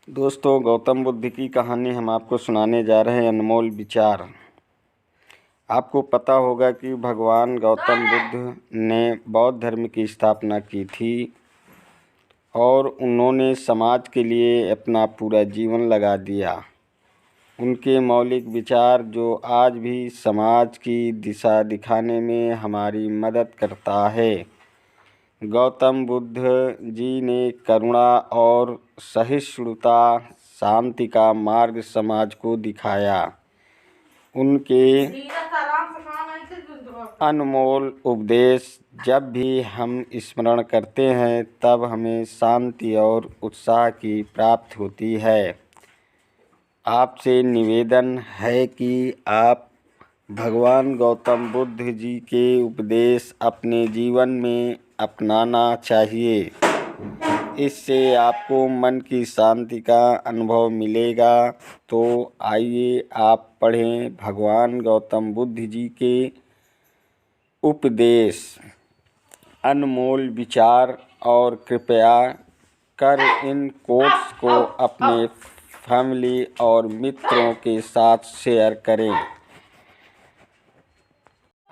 दोस्तों, गौतम बुद्ध की कहानी हम आपको सुनाने जा रहे हैं। अनमोल विचार। आपको पता होगा कि भगवान गौतम बुद्ध ने बौद्ध धर्म की स्थापना की थी और उन्होंने समाज के लिए अपना पूरा जीवन लगा दिया। उनके मौलिक विचार जो आज भी समाज की दिशा दिखाने में हमारी मदद करता है। गौतम बुद्ध जी ने करुणा और सहिष्णुता, शांति का मार्ग समाज को दिखाया। उनके अनमोल उपदेश जब भी हम स्मरण करते हैं तब हमें शांति और उत्साह की प्राप्ति होती है। आपसे निवेदन है कि आप भगवान गौतम बुद्ध जी के उपदेश अपने जीवन में अपनाना चाहिए। इससे आपको मन की शांति का अनुभव मिलेगा। तो आइए आप पढ़ें भगवान गौतम बुद्ध जी के उपदेश, अनमोल विचार और कृपया कर इन कोट्स को अपने फैमिली और मित्रों के साथ शेयर करें।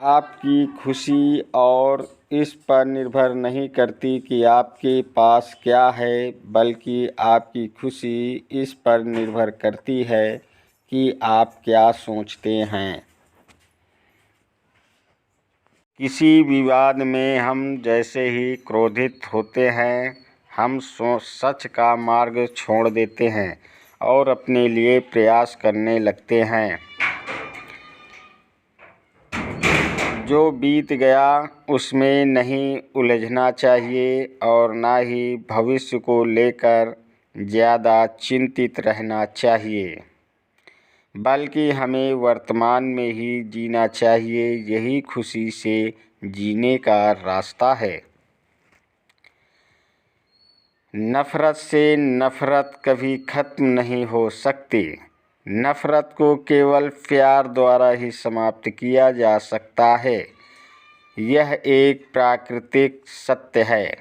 आपकी खुशी और इस पर निर्भर नहीं करती कि आपके पास क्या है, बल्कि आपकी खुशी इस पर निर्भर करती है कि आप क्या सोचते हैं। किसी विवाद में हम जैसे ही क्रोधित होते हैं, हम सच का मार्ग छोड़ देते हैं और अपने लिए प्रयास करने लगते हैं। जो बीत गया उसमें नहीं उलझना चाहिए और ना ही भविष्य को लेकर ज़्यादा चिंतित रहना चाहिए, बल्कि हमें वर्तमान में ही जीना चाहिए। यही खुशी से जीने का रास्ता है। नफ़रत से नफ़रत कभी ख़त्म नहीं हो सकती। नफ़रत को केवल प्यार द्वारा ही समाप्त किया जा सकता है। यह एक प्राकृतिक सत्य है।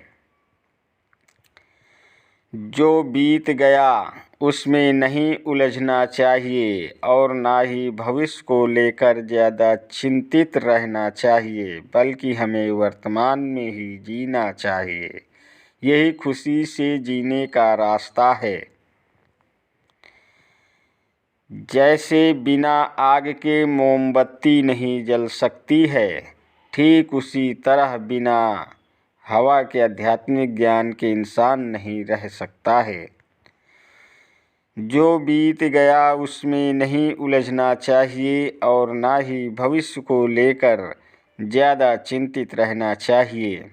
जो बीत गया उसमें नहीं उलझना चाहिए और ना ही भविष्य को लेकर ज़्यादा चिंतित रहना चाहिए, बल्कि हमें वर्तमान में ही जीना चाहिए। यही खुशी से जीने का रास्ता है। जैसे बिना आग के मोमबत्ती नहीं जल सकती है, ठीक उसी तरह बिना हवा के आध्यात्मिक ज्ञान के इंसान नहीं रह सकता है। जो बीत गया उसमें नहीं उलझना चाहिए और ना ही भविष्य को लेकर ज़्यादा चिंतित रहना चाहिए,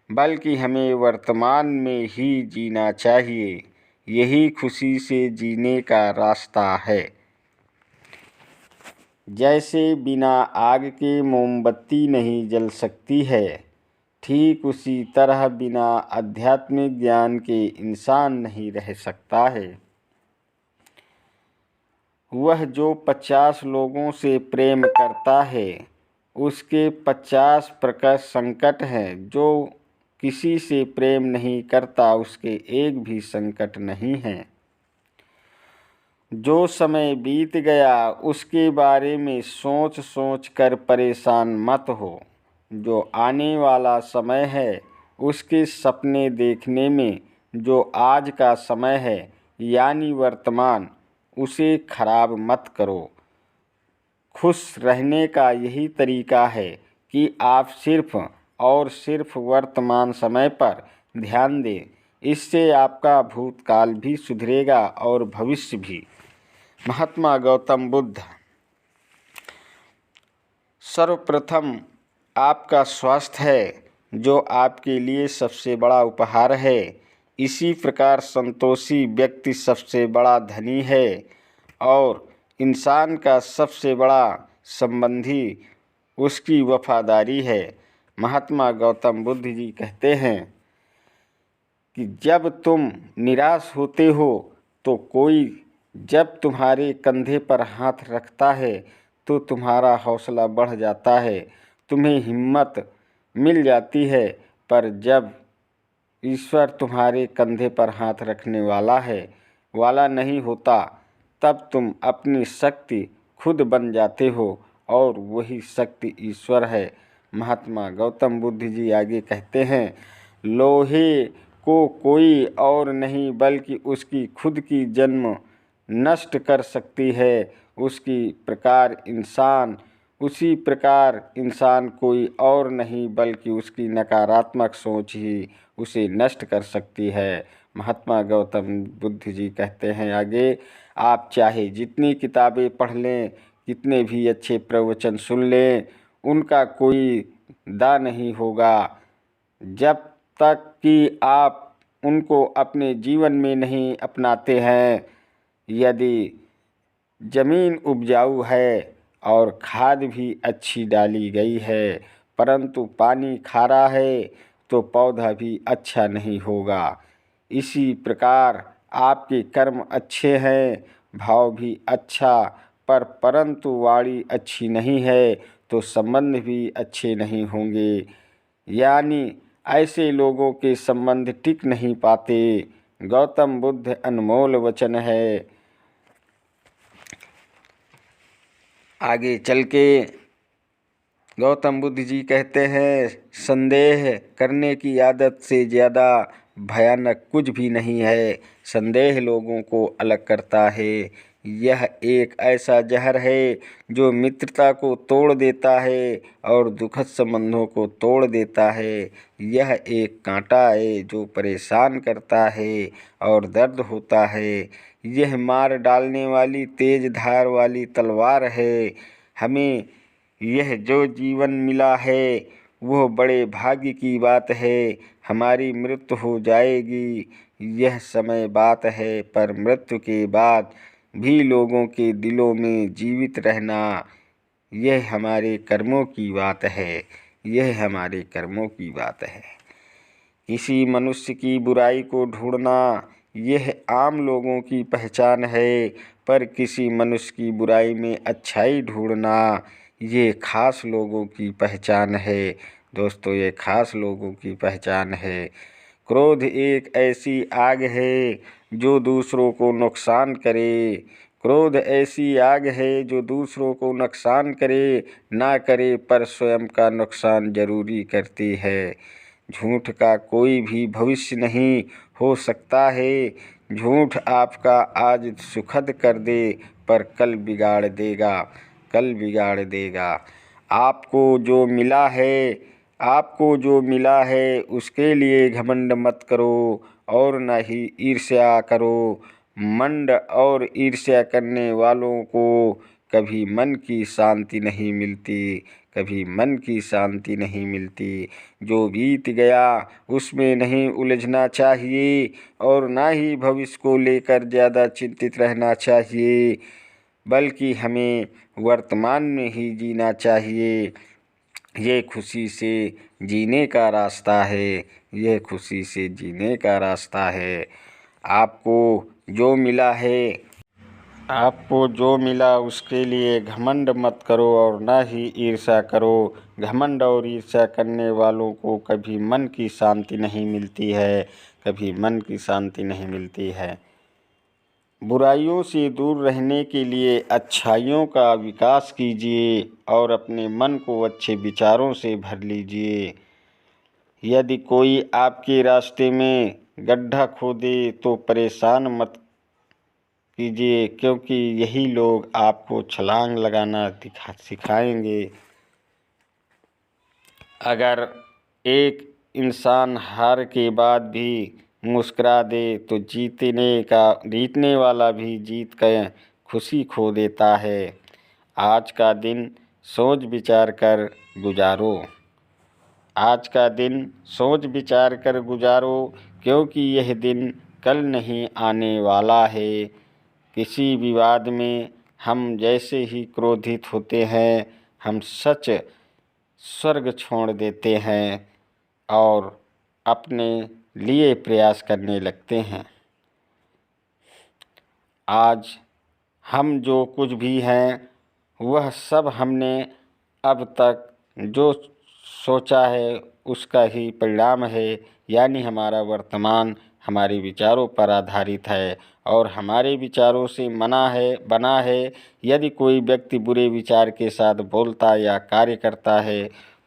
बल्कि हमें वर्तमान में ही जीना चाहिए। यही खुशी से जीने का रास्ता है। जैसे बिना आग के मोमबत्ती नहीं जल सकती है, ठीक उसी तरह बिना आध्यात्मिक ज्ञान के इंसान नहीं रह सकता है। वह जो 50 लोगों से प्रेम करता है, उसके 50 प्रकार संकट हैं। जो किसी से प्रेम नहीं करता, उसके एक भी संकट नहीं हैं। जो समय बीत गया उसके बारे में सोच सोच कर परेशान मत हो। जो आने वाला समय है उसके सपने देखने में जो आज का समय है यानी वर्तमान, उसे खराब मत करो। खुश रहने का यही तरीका है कि आप सिर्फ और सिर्फ वर्तमान समय पर ध्यान दें। इससे आपका भूतकाल भी सुधरेगा और भविष्य भी। महात्मा गौतम बुद्ध। सर्वप्रथम आपका स्वास्थ्य है, जो आपके लिए सबसे बड़ा उपहार है। इसी प्रकार संतोषी व्यक्ति सबसे बड़ा धनी है और इंसान का सबसे बड़ा संबंधी उसकी वफादारी है। महात्मा गौतम बुद्ध जी कहते हैं कि जब तुम निराश होते हो तो कोई जब तुम्हारे कंधे पर हाथ रखता है तो तुम्हारा हौसला बढ़ जाता है, तुम्हें हिम्मत मिल जाती है। पर जब ईश्वर तुम्हारे कंधे पर हाथ रखने वाला है वाला नहीं होता, तब तुम अपनी शक्ति खुद बन जाते हो और वही शक्ति ईश्वर है। महात्मा गौतम बुद्ध जी आगे कहते हैं, लोहे को कोई और नहीं बल्कि उसकी खुद की जन्म नष्ट कर सकती है। उसी प्रकार इंसान कोई और नहीं बल्कि उसकी नकारात्मक सोच ही उसे नष्ट कर सकती है। महात्मा गौतम बुद्ध जी कहते हैं आगे, आप चाहे जितनी किताबें पढ़ लें, कितने भी अच्छे प्रवचन सुन लें, उनका कोई दा नहीं होगा जब तक कि आप उनको अपने जीवन में नहीं अपनाते हैं। यदि जमीन उपजाऊ है और खाद भी अच्छी डाली गई है, परंतु पानी खारा है, तो पौधा भी अच्छा नहीं होगा। इसी प्रकार आपके कर्म अच्छे हैं, भाव भी अच्छा, परंतु वाणी अच्छी नहीं है, तो संबंध भी अच्छे नहीं होंगे। यानी ऐसे लोगों के संबंध टिक नहीं पाते। गौतम बुद्ध अनमोल वचन है। आगे चल के गौतम बुद्ध जी कहते हैं, संदेह करने की आदत से ज़्यादा भयानक कुछ भी नहीं है। संदेह लोगों को अलग करता है। यह एक ऐसा जहर है जो मित्रता को तोड़ देता है और दुखद संबंधों को तोड़ देता है। यह एक कांटा है जो परेशान करता है और दर्द होता है। यह मार डालने वाली तेज धार वाली तलवार है। हमें यह जो जीवन मिला है वह बड़े भाग्य की बात है। हमारी मृत्यु हो जाएगी, यह समय बात है, पर मृत्यु के बाद भी लोगों के दिलों में जीवित रहना, यह हमारे कर्मों की बात है। यह हमारे कर्मों की बात है। किसी मनुष्य की बुराई को ढूंढना यह आम लोगों की पहचान है, पर किसी मनुष्य की बुराई में अच्छाई ढूंढना ये खास लोगों की पहचान है। दोस्तों, ये खास लोगों की पहचान है। क्रोध एक ऐसी आग है जो दूसरों को नुकसान करे। क्रोध ऐसी आग है जो दूसरों को नुकसान करे ना करे, पर स्वयं का नुकसान जरूरी करती है। झूठ का कोई भी भविष्य नहीं हो सकता है। झूठ आपका आज सुखद कर दे, पर कल बिगाड़ देगा। आपको जो मिला है उसके लिए घमंड मत करो और न ही ईर्ष्या करो। मंड और ईर्ष्या करने वालों को कभी मन की शांति नहीं मिलती। जो बीत गया उसमें नहीं उलझना चाहिए और ना ही भविष्य को लेकर ज़्यादा चिंतित रहना चाहिए, बल्कि हमें वर्तमान में ही जीना चाहिए। ये खुशी से जीने का रास्ता है। आपको जो मिला उसके लिए घमंड मत करो और ना ही ईर्ष्या करो। घमंड और ईर्ष्या करने वालों को कभी मन की शांति नहीं मिलती है। बुराइयों से दूर रहने के लिए अच्छाइयों का विकास कीजिए और अपने मन को अच्छे विचारों से भर लीजिए। यदि कोई आपके रास्ते में गड्ढा खोदे तो परेशान मत कीजिए, क्योंकि यही लोग आपको छलांग लगाना सिखाएंगे। अगर एक इंसान हार के बाद भी मुस्कुरा दे तो जीतने वाला भी जीत कर खुशी खो देता है। आज का दिन सोच विचार कर गुजारो, क्योंकि यह दिन कल नहीं आने वाला है। किसी विवाद में हम जैसे ही क्रोधित होते हैं, हम स्वर्ग छोड़ देते हैं और अपने लिए प्रयास करने लगते हैं। आज हम जो कुछ भी हैं वह सब हमने अब तक जो सोचा है उसका ही परिणाम है, यानी हमारा वर्तमान हमारे विचारों पर आधारित है और हमारे विचारों से बना है। यदि कोई व्यक्ति बुरे विचार के साथ बोलता या कार्य करता है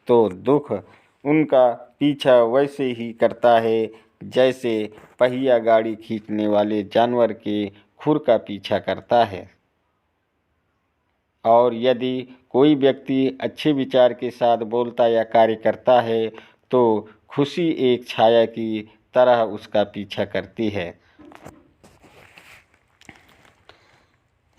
तो दुख उनका पीछा वैसे ही करता है जैसे पहिया गाड़ी खींचने वाले जानवर के खुर का पीछा करता है। और यदि कोई व्यक्ति अच्छे विचार के साथ बोलता या कार्य करता है तो खुशी एक छाया की तरह उसका पीछा करती है।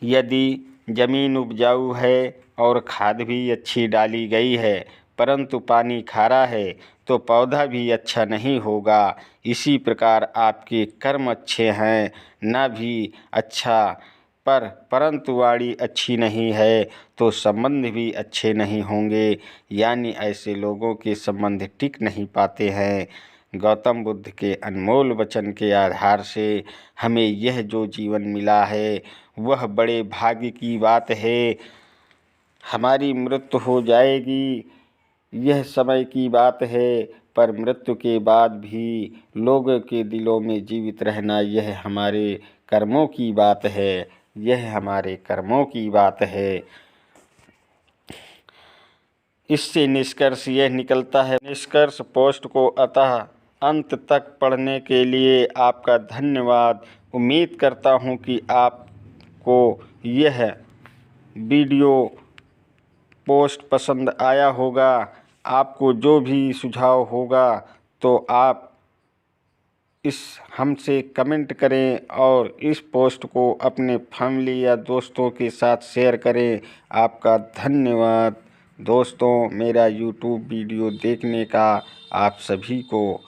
यदि जमीन उपजाऊ है और खाद भी अच्छी डाली गई है परंतु पानी खारा है तो पौधा भी अच्छा नहीं होगा। इसी प्रकार आपके कर्म अच्छे हैं न भी अच्छा परंतु वाणी अच्छी नहीं है तो संबंध भी अच्छे नहीं होंगे, यानी ऐसे लोगों के संबंध टिक नहीं पाते हैं। गौतम बुद्ध के अनमोल वचन के आधार से हमें यह जो जीवन मिला है वह बड़े भाग्य की बात है। हमारी मृत्यु हो जाएगी, यह समय की बात है, पर मृत्यु के बाद भी लोगों के दिलों में जीवित रहना यह हमारे कर्मों की बात है। यह हमारे कर्मों की बात है। इससे निष्कर्ष यह निकलता है। निष्कर्ष पोस्ट को अतः अंत तक पढ़ने के लिए आपका धन्यवाद। उम्मीद करता हूँ कि आपको यह वीडियो पोस्ट पसंद आया होगा। आपको जो भी सुझाव होगा तो आप इस हमसे कमेंट करें और इस पोस्ट को अपने फैमिली या दोस्तों के साथ शेयर करें। आपका धन्यवाद दोस्तों, मेरा यूट्यूब वीडियो देखने का आप सभी को।